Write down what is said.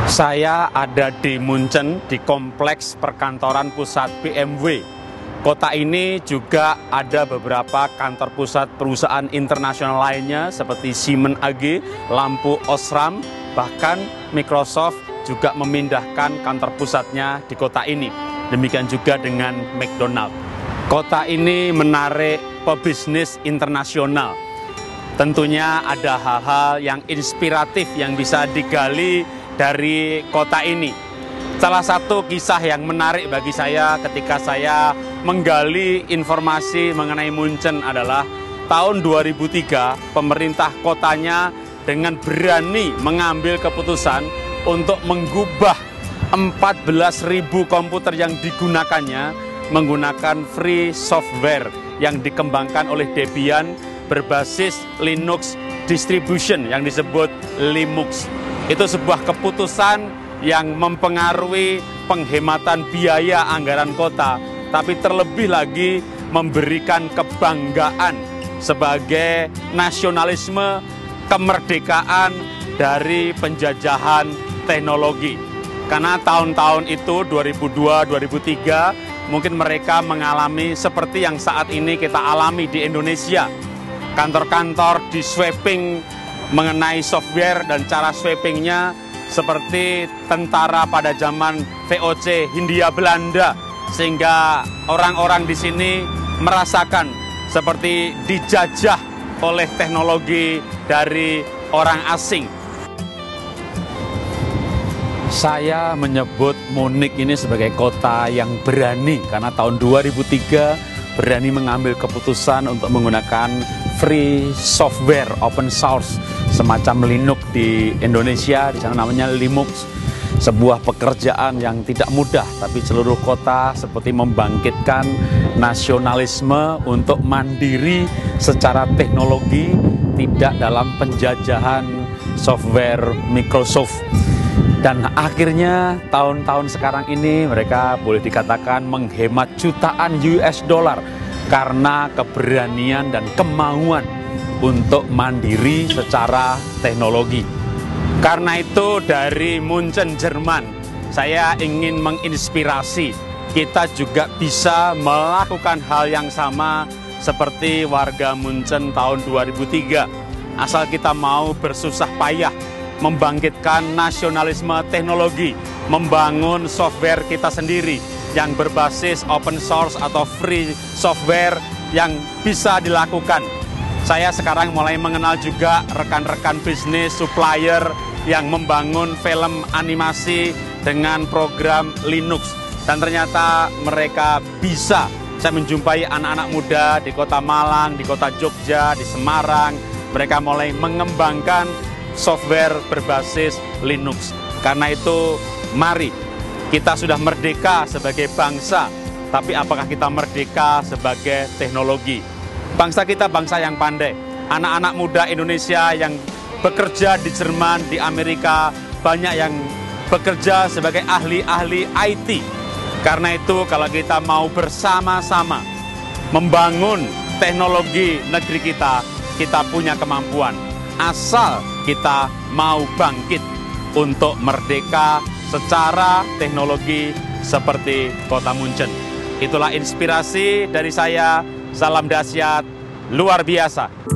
Saya ada di Munchen, di kompleks perkantoran pusat BMW. Kota ini juga ada beberapa kantor pusat perusahaan internasional lainnya seperti Siemens AG, Lampu Osram, bahkan Microsoft juga memindahkan kantor pusatnya di kota ini. Demikian juga dengan McDonald. Kota ini menarik pebisnis internasional. Tentunya ada hal-hal yang inspiratif yang bisa digali dari kota ini. Salah satu kisah yang menarik bagi saya ketika saya menggali informasi mengenai Munchen adalah tahun 2003 pemerintah kotanya dengan berani mengambil keputusan untuk mengubah 14.000 komputer yang digunakannya menggunakan free software yang dikembangkan oleh Debian berbasis Linux distribution yang disebut Linux. Itu sebuah keputusan yang mempengaruhi penghematan biaya anggaran kota, tapi terlebih lagi memberikan kebanggaan sebagai nasionalisme kemerdekaan dari penjajahan teknologi. Karena tahun-tahun itu 2002-2003 mungkin mereka mengalami seperti yang saat ini kita alami di Indonesia. Kantor-kantor di sweeping mengenai software dan cara sweepingnya seperti tentara pada zaman VOC Hindia Belanda, sehingga orang-orang di sini merasakan seperti dijajah oleh teknologi dari orang asing. Saya menyebut Munich ini sebagai kota yang berani karena tahun 2003 berani mengambil keputusan untuk menggunakan free software open source semacam Linux di Indonesia, di sana namanya Linux. Sebuah pekerjaan yang tidak mudah, tapi seluruh kota seperti membangkitkan nasionalisme untuk mandiri secara teknologi, tidak dalam penjajahan software Microsoft. Dan akhirnya tahun-tahun sekarang ini mereka boleh dikatakan menghemat jutaan US dollar karena keberanian dan kemauan untuk mandiri secara teknologi. Karena itu dari Munchen, Jerman, saya ingin menginspirasi kita juga bisa melakukan hal yang sama seperti warga Munchen tahun 2003. Asal kita mau bersusah payah membangkitkan nasionalisme teknologi, membangun software kita sendiri yang berbasis open source atau free software yang bisa dilakukan. Saya sekarang mulai mengenal juga rekan-rekan bisnis, supplier yang membangun film animasi dengan program Linux. Dan ternyata mereka bisa. Saya menjumpai anak-anak muda di kota Malang, di kota Jogja, di Semarang. Mereka mulai mengembangkan software berbasis Linux. Karena itu, mari, kita sudah merdeka sebagai bangsa, tapi apakah kita merdeka sebagai teknologi? Bangsa kita bangsa yang pandai. Anak-anak muda Indonesia yang bekerja di Jerman, di Amerika, banyak yang bekerja sebagai ahli-ahli IT. Karena itu, kalau kita mau bersama-sama membangun teknologi negeri kita punya kemampuan. Asal kita mau bangkit untuk merdeka secara teknologi seperti kota Munchen. Itulah inspirasi dari saya. Salam dahsyat luar biasa.